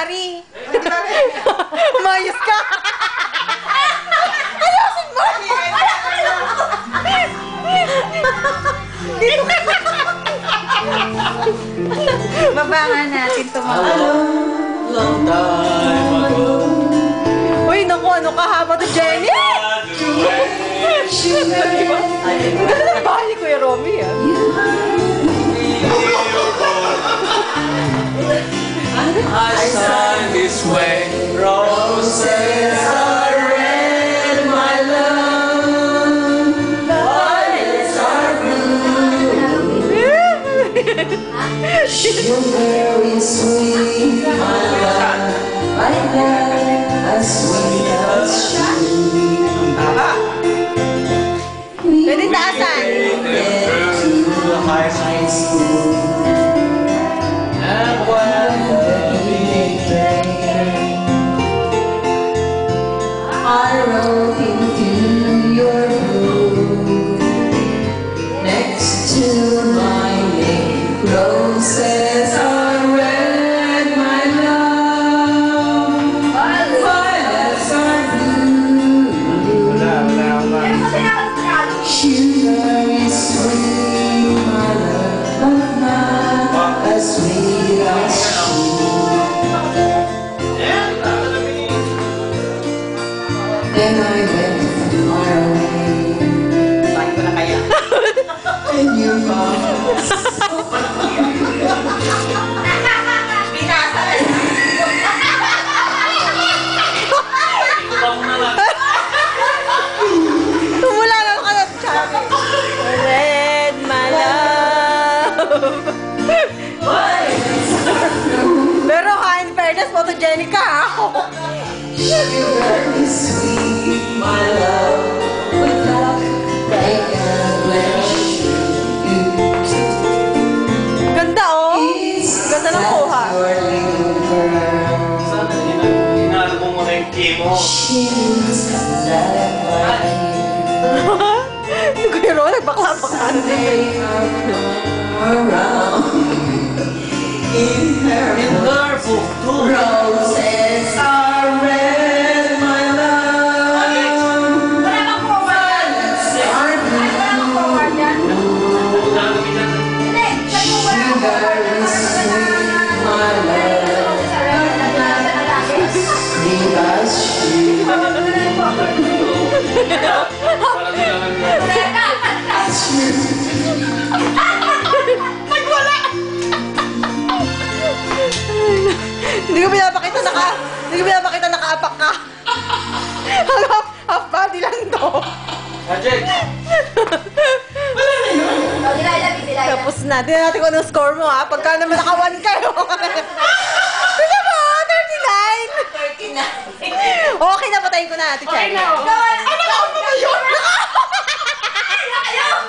Secretary. Umayos ka. Ayusin mo. Babangan natin tumawa. Long time ago. Uy, naku, ano kahaba to, Jenny? Ang ganda ng bahay ni Kuya Romy, ah. I stand this way. Roses are red, my love. Violets are blue. You're very sweet, my love. Like that, as sweet as you. Pwede taasan. To the high school. And when the big day I wrote into your book next to my name, roses are red, my love. Violets are blue. Sugar is sweet, my love, but not as sweet as you. Then I went far away. And you found Tumula lang ka na, Chubby. Red, my love. Pero ha, in fairness, photogenic ka, ha? You're very sweet, my love. With love, I can bless you. Ganda, oh. Ganda ng kuha. Your little girl. Inaano mo muna yung chemo. She's like Hindi ko yung nagbakla-bakla. around in her book too. roses are red, my love. Violets are blue. Sugar is sweet, my love. Sweet as you. As you. Hindi ko pinapakita nakaapak ka. Half body lang to. Ajay! Tapos na. Tingnan natin kung anong score mo, ha? Pagka naman naka-1 kayo. Tingnan mo, 39. Okay na, patayin ko na, Ate Chen. Naka-on mo ba yun?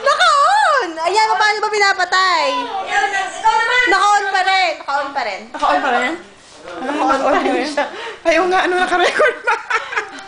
Naka-on! Ayan, paano ba pinapatay? Naka-on pa rin. Naka-on pa rin. Naka-on pa rin? Naka-on pa rin siya. Ayaw nga, ano naka-record pa?